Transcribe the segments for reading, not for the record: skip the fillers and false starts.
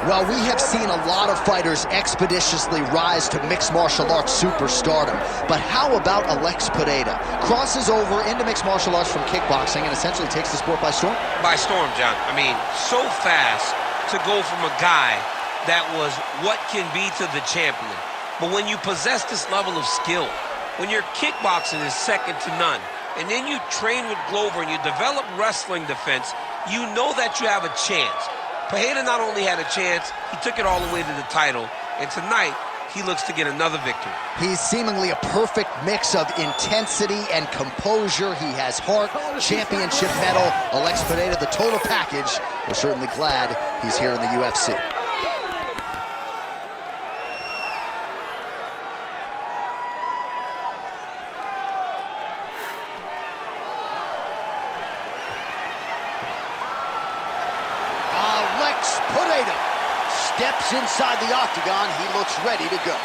Well, we have seen a lot of fighters expeditiously rise to mixed martial arts superstardom. But how about Alex Pereira? Crosses over into mixed martial arts from kickboxing and essentially takes the sport by storm? By storm, John. I mean, so fast to go from a guy that was what can be to the champion. But when you possess this level of skill, when your kickboxing is second to none, and then you train with Glover and you develop wrestling defense, you know that you have a chance. Poatan not only had a chance, he took it all the way to the title, and tonight, he looks to get another victory. He's seemingly a perfect mix of intensity and composure. He has heart, championship medal. Alex Pereira, the total package. We're certainly glad he's here in the UFC. Pereira steps inside the octagon. He looks ready to go.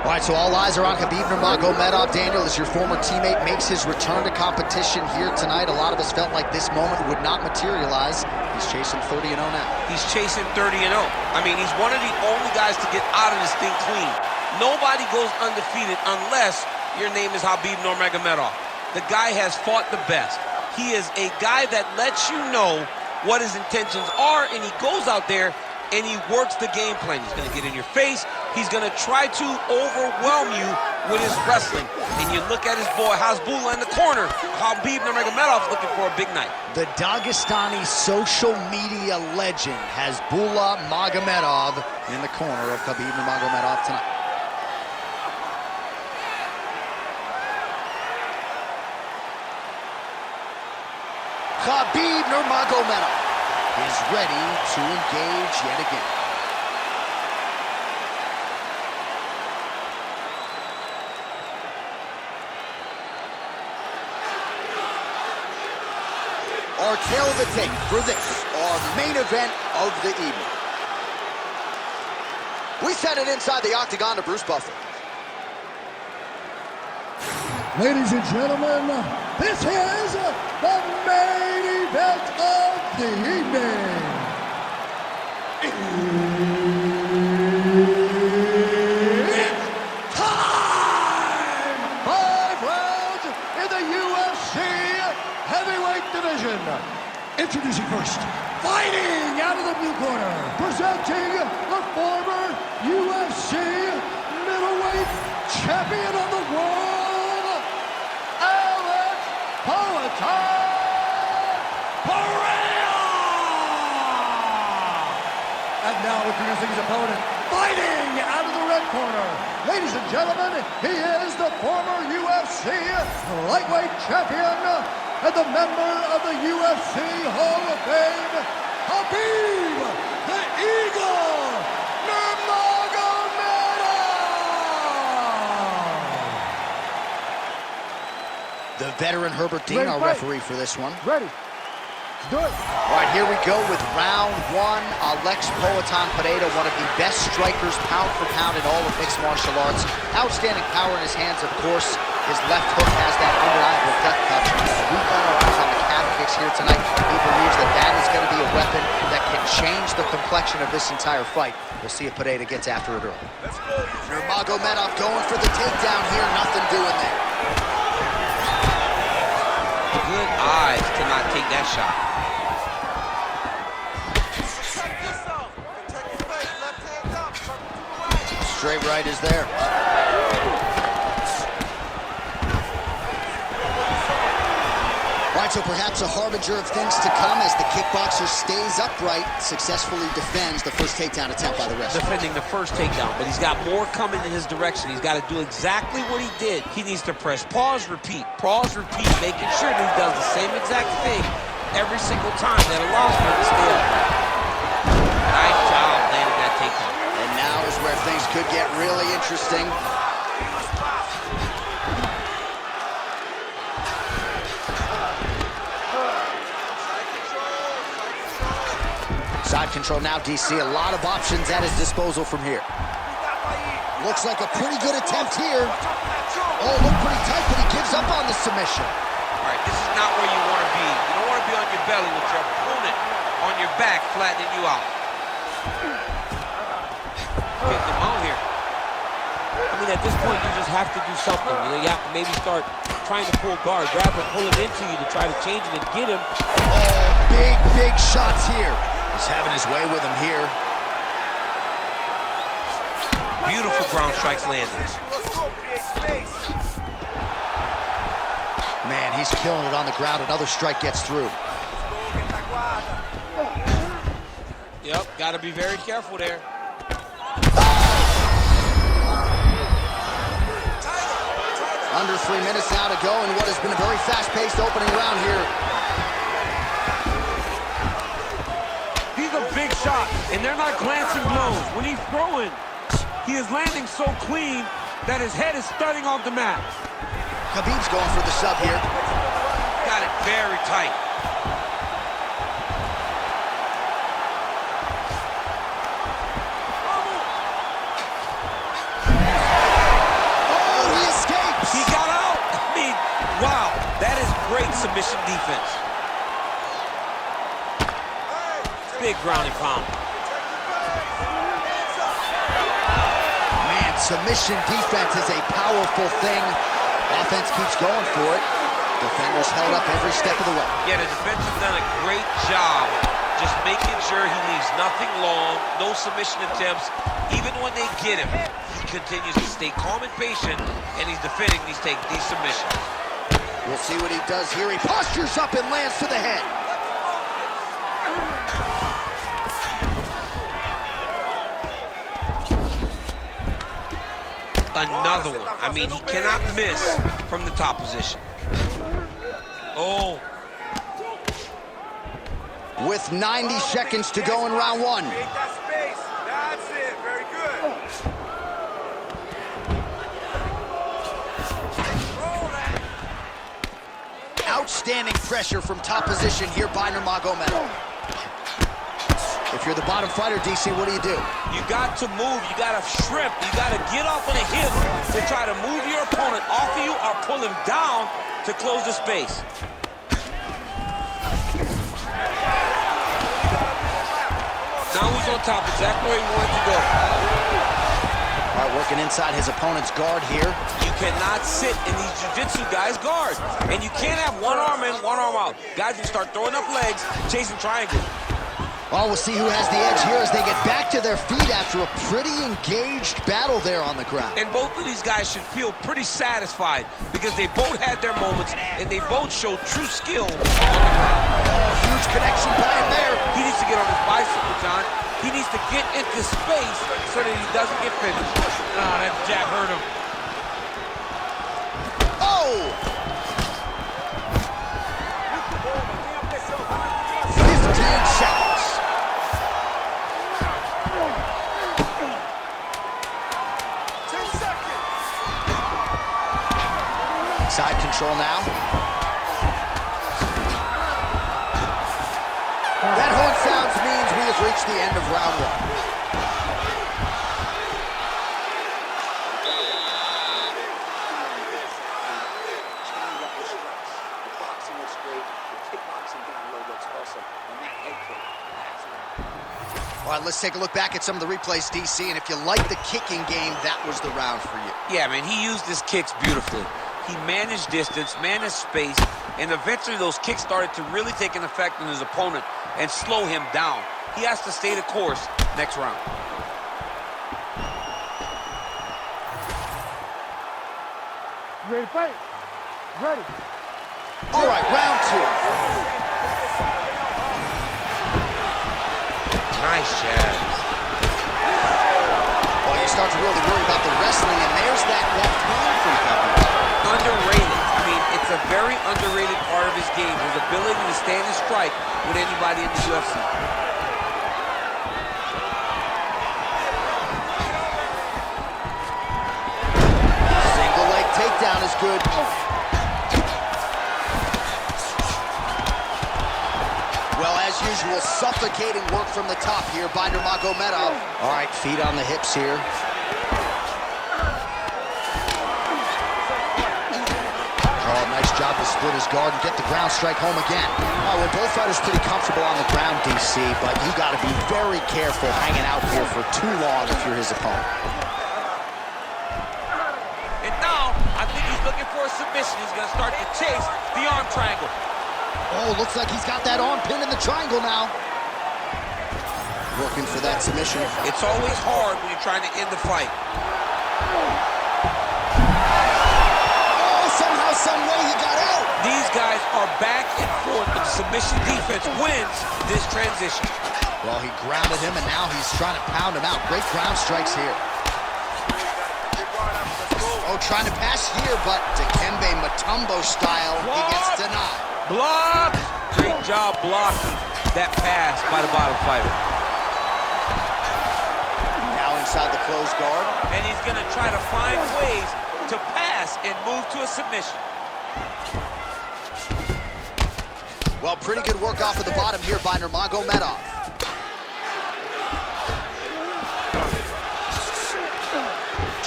All right, so all eyes are on Khabib Nurmagomedov. Daniel, as your former teammate makes his return to competition here tonight, a lot of us felt like this moment would not materialize. He's chasing 30-0 now. He's chasing 30-0. I mean, he's one of the only guys to get out of this thing clean. Nobody goes undefeated unless your name is Khabib Nurmagomedov. The guy has fought the best. He is a guy that lets you know what his intentions are, and he goes out there and he works the game plan. He's going to get in your face. He's going to try to overwhelm you with his wrestling. And you look at his boy, Hasbulla in the corner. Khabib Nurmagomedov looking for a big night. The Dagestani social media legend, Hasbulla Magomedov, in the corner of Khabib Nurmagomedov tonight. Khabib Nurmagomedov is ready to engage yet again. Our tail of the tape for this, our main event of the evening. We send it inside the octagon to Bruce Buffer. Ladies and gentlemen, this is the main event of the evening. It's time! 5 rounds in the UFC heavyweight division. Introducing first, fighting out of the blue corner, presenting the former UFC middleweight champion of the world, Poatan. And now introducing his opponent, fighting out of the red corner. Ladies and gentlemen, he is the former UFC lightweight champion and the member of the UFC Hall of Fame, Khabib the Eagle Nurmagomedov. The veteran Herbert Dean, our referee for this one. Ready. Do it. All right, here we go with round one. Alex Poatan Pereira, one of the best strikers pound for pound in all of mixed martial arts. Outstanding power in his hands, of course. His left hook has that undeniable death touch. We've got our eyes on the calf kicks here tonight. He believes that that is going to be a weapon that can change the complexion of this entire fight. We'll see if Pereira gets after it early. Nurmagomedov going for the takedown here. Nothing doing there. Good eyes to not take that shot. Straight right is there. All right, so perhaps a harbinger of things to come as the kickboxer stays upright, successfully defends the first takedown attempt by the wrestler. Defending the first takedown, but he's got more coming in his direction. He's got to do exactly what he did. He needs to press pause, repeat, making sure that he does the same exact thing every single time that allows him to stay upright. Nice job landing that takedown. And now is where things could get really interesting. Side control now, DC. A lot of options at his disposal from here. Looks like a pretty good attempt here. Oh, looked pretty tight, but he gives up on the submission. All right, this is not where you want to be. You don't want to be on your belly with your opponent on your back, flattening you out. Get them out here. I mean, at this point, you just have to do something. You know, you have to maybe start trying to pull guard, grab him, pull it into you to try to change it and get him. Oh, big shots here. He's having his way with him here. Beautiful ground strikes landed. Man, he's killing it on the ground. Another strike gets through. Yep, got to be very careful there. Under 3 minutes now to go in what has been a very fast-paced opening round here. He's a big shot, and they're not glancing blows. When he's throwing, he is landing so clean that his head is studding off the mat. Khabib's going for the sub here. Got it very tight. Oh, he escapes! He got out. I mean, wow, that is great submission defense. Big grounding pound. Man, submission defense is a powerful thing. Offense keeps going for it. Defenders held up every step of the way. Yeah, the defense has done a great job just making sure he leaves nothing long, no submission attempts. Even when they get him, he continues to stay calm and patient, and he's defending these submissions. We'll see what he does here. He postures up and lands to the head. Another one. I mean, he cannot miss from the top position. Oh. With 90 seconds to go in round one. Take that space. That's it. Very good. Outstanding pressure from top position here by Nurmagomedov. If you're the bottom fighter, DC, what do? You got to move. You got to shrimp. You got to get off on a hip to try to move your opponent off of you or pull him down to close the space. Now he's on top, exactly where he wanted to go. All right, working inside his opponent's guard here. You cannot sit in these jiu-jitsu guys' guards. And you can't have one arm in, one arm out. Guys will start throwing up legs, chasing triangles. Well, we'll see who has the edge here as they get back to their feet after a pretty engaged battle there on the ground. And both of these guys should feel pretty satisfied because they both had their moments and they both showed true skill on the ground. Oh, huge connection by him there. He needs to get on his bicycle, John. He needs to get into space so that he doesn't get finished. That jab hurt him. Oh! 15 seconds. Side control now. That horn sounds means we have reached the end of round one. All right, let's take a look back at some of the replays, DC, and if you like the kicking game, that was the round for you. Yeah, man, he used his kicks beautifully. He managed distance, managed space, and eventually those kicks started to really take an effect on his opponent and slow him down. He has to stay the course next round. Ready to fight? Ready. All right, round two. Nice jab. Well, you start to really worry about the wrestling, and there's that left hand from Khabib. Underrated. I mean, it's a very underrated part of his game, his ability to stand and strike with anybody in the UFC. good. Well, as usual, suffocating work from the top here by Nurmagomedov. All right, feet on the hips here. Oh, nice job to split his guard and get the ground strike home again. Oh, well, both fighters pretty comfortable on the ground, DC, but you got to be very careful hanging out here for too long if you're his opponent. And now, I think he's looking for a submission. He's going to start to chase the arm triangle. Oh, looks like he's got that arm pinned in the triangle now. Working for that submission. It's always hard when you're trying to end the fight. Somehow, some way, he got out. These guys are back and forth, but the submission defense wins this transition. Well, he grounded him, and now he's trying to pound him out. Great ground strikes here. Oh, trying to pass here, but Dikembe Mutombo style, he gets denied. Block! Great job blocking that pass by the bottom fighter. Now inside the closed guard. And he's going to try to find ways to pass and move to a submission. Well, pretty good work off of the bottom here by Nurmagomedov.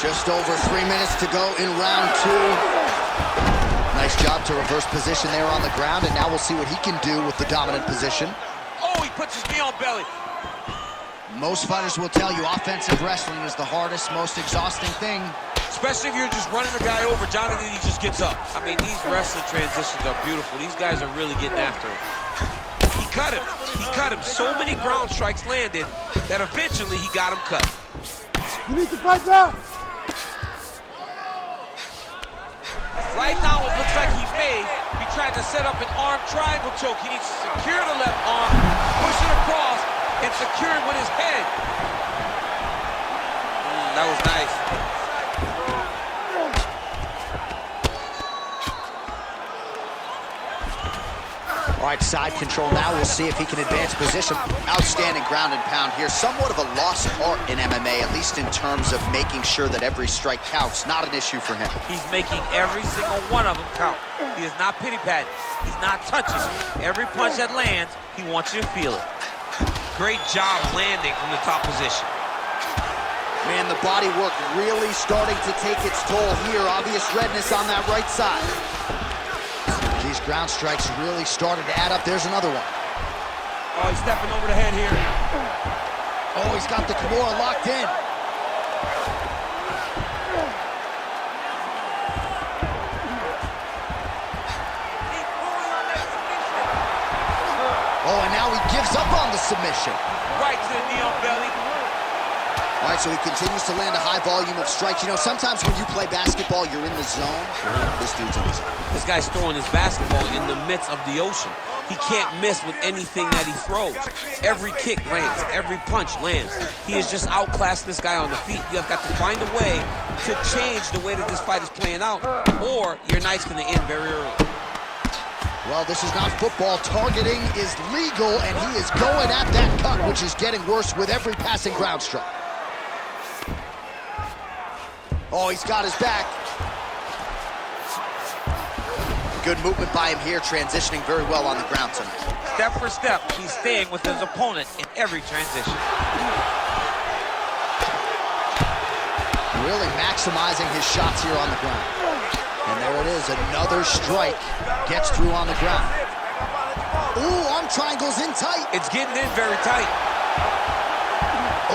Just over 3 minutes to go in round 2. Nice job to reverse position there on the ground, and now we'll see what he can do with the dominant position. Oh, he puts his knee on belly. Most fighters will tell you offensive wrestling is the hardest, most exhausting thing. Especially if you're just running a guy over, Jonathan, he just gets up. I mean, these wrestling transitions are beautiful. These guys are really getting after him. He cut him. He cut him. So many ground strikes landed that eventually he got him cut. You need to fight now. Right now, it looks like he may be trying to set up an arm triangle choke. He needs to secure the left arm, push it across, and secure it with his head. That was nice. All right, side control now. We'll see if he can advance position. Outstanding ground and pound here. Somewhat of a lost art in MMA, at least in terms of making sure that every strike counts. Not an issue for him. He's making every single one of them count. He is not pity-patting. He's not touching. Every punch that lands, he wants you to feel it. Great job landing from the top position. Man, the body work really starting to take its toll here. Obvious redness on that right side. These ground strikes really started to add up. There's another one. Oh, he's stepping over the head here. Oh, he's got the Kimura locked in. Oh, and now he gives up on the submission. Right to the knee on belly. All right, so he continues to land a high volume of strikes. You know, sometimes when you play basketball, you're in the zone. This dude's in the zone. This guy's throwing his basketball in the midst of the ocean. He can't miss with anything that he throws. Every kick lands. Every punch lands. He is just outclassing this guy on the feet. You have got to find a way to change the way that this fight is playing out, or your night's going to end very early. Well, this is not football. Targeting is legal, and he is going at that cut, which is getting worse with every passing ground strike. Oh, he's got his back. Good movement by him here, transitioning very well on the ground tonight. Step for step, he's staying with his opponent in every transition. Really maximizing his shots here on the ground. And there it is, another strike gets through on the ground. Ooh, arm triangles in tight. It's getting in very tight.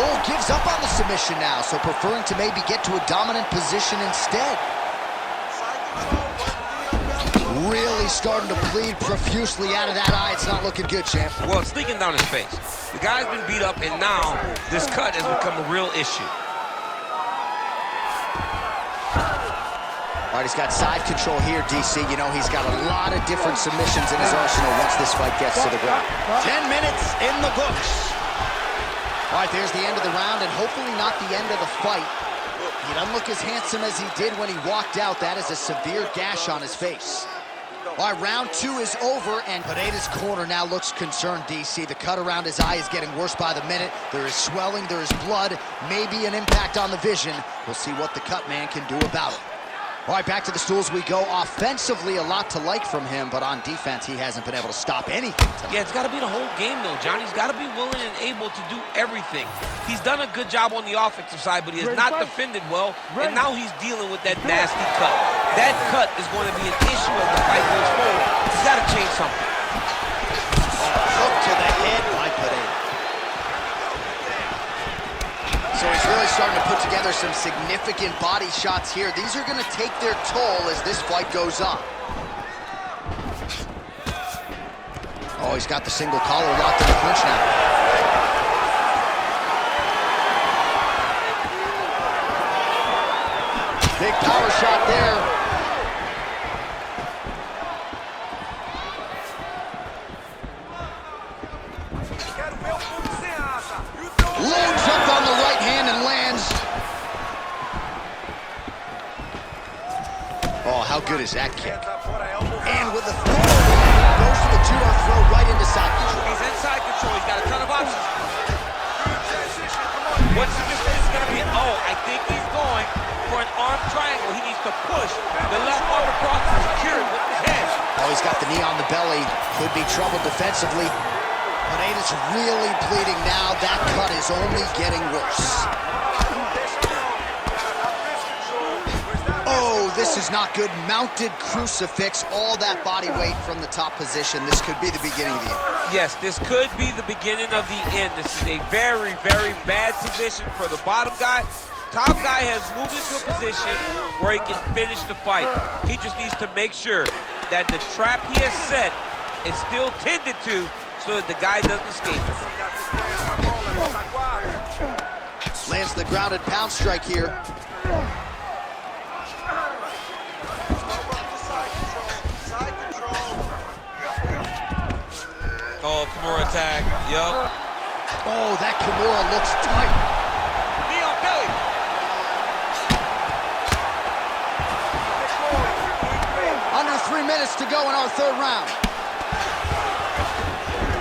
Oh, gives up on the submission now, so preferring to maybe get to a dominant position instead. Really starting to bleed profusely out of that eye. It's not looking good, champ. Well, it's leaking down his face. The guy's been beat up, and now this cut has become a real issue. All right, he's got side control here, DC. You know, he's got a lot of different submissions in his arsenal once this fight gets to the ground. 10 minutes in the books. All right, there's the end of the round, and hopefully not the end of the fight. He doesn't look as handsome as he did when he walked out. That is a severe gash on his face. All right, round 2 is over, and Pereira's corner now looks concerned, DC. The cut around his eye is getting worse by the minute. There is swelling, there is blood, maybe an impact on the vision. We'll see what the cut man can do about it. All right, back to the stools we go. Offensively, a lot to like from him, but on defense, he hasn't been able to stop anything tonight. Yeah, it's got to be the whole game, though, Johnny. He's got to be willing and able to do everything. He's done a good job on the offensive side, but he has not defended well, and now he's dealing with that nasty cut. That cut is going to be an issue as the fight goes forward. He's got to change something. Hook to the head by Pereira. So he's really starting to put together some significant body shots here. These are going to take their toll as this fight goes on. Oh, he's got the single collar locked in the clinch now. Big power shot there. Loads up on the right hand and lands. Oh, how good is that kick? And with authority, goes to the judo throw right into side control. He's inside control. He's got a ton of options. What's this going to be? Oh, I think he's going for an arm triangle. He needs to push the left arm across and secure it with his head. Oh, he's got the knee on the belly. Could be trouble defensively. Pereira's really bleeding now. That cut is only getting worse. Oh, this is not good. Mounted crucifix, all that body weight from the top position. This could be the beginning of the end. Yes, this could be the beginning of the end. This is a very, very bad position for the bottom guy. Top guy has moved into a position where he can finish the fight. He just needs to make sure that the trap he has set is still tended to, so that the guy doesn't escape it. Lands the grounded pound strike here. Oh, Kimura tag. Yup. Oh, that Kimura looks tight. Knee on belly. Under 3 minutes to go in our third round.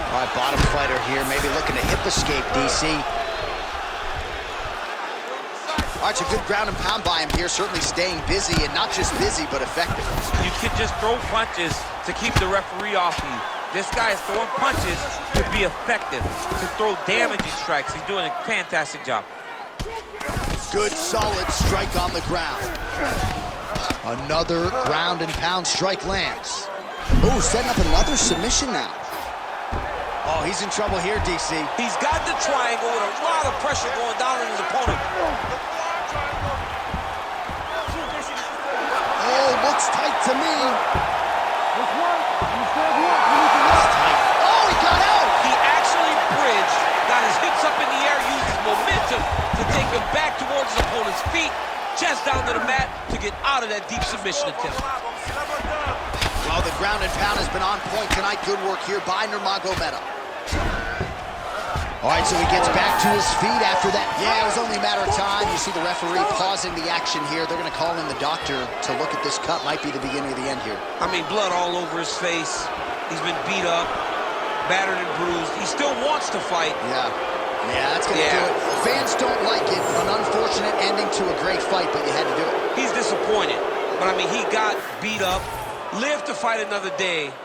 All right, bottom fighter here, maybe looking to hip escape, DC. All right, it's a good ground and pound by him here, certainly staying busy, and not just busy, but effective. You can just throw punches to keep the referee off you. This guy is throwing punches to be effective, to throw damaging strikes. He's doing a fantastic job. Good, solid strike on the ground. Another ground and pound strike lands. Ooh, setting up another submission now. Oh, he's in trouble here, DC. He's got the triangle with a lot of pressure going down on his opponent. Oh, looks tight to me. Oh, he got out! He actually bridged, got his hips up in the air, used his momentum to take him back towards his opponent's feet, chest down to the mat to get out of that deep submission attempt. Well, the ground and pound has been on point tonight. Good work here by Nurmagomedov. All right, so he gets back to his feet after that. Yeah, it was only a matter of time. You see the referee pausing the action here. They're going to call in the doctor to look at this cut. Might be the beginning of the end here. I mean, blood all over his face. He's been beat up, battered and bruised. He still wants to fight. Yeah, that's going to do it. Fans don't like it. An unfortunate ending to a great fight, but you had to do it. He's disappointed. But, I mean, he got beat up, lived to fight another day.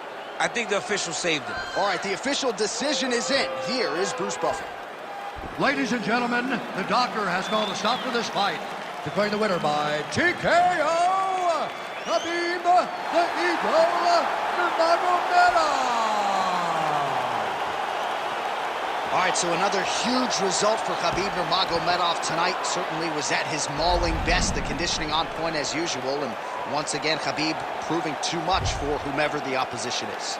I think the official saved him. All right, the official decision is in. Here is Bruce Buffer. Ladies and gentlemen, the doctor has called a stop to this fight, declaring the winner by TKO, Khabib the Eagle Nurmagomedov. All right, so another huge result for Khabib Nurmagomedov tonight. Certainly was at his mauling best, the conditioning on point as usual, and once again, Khabib proving too much for whomever the opposition is.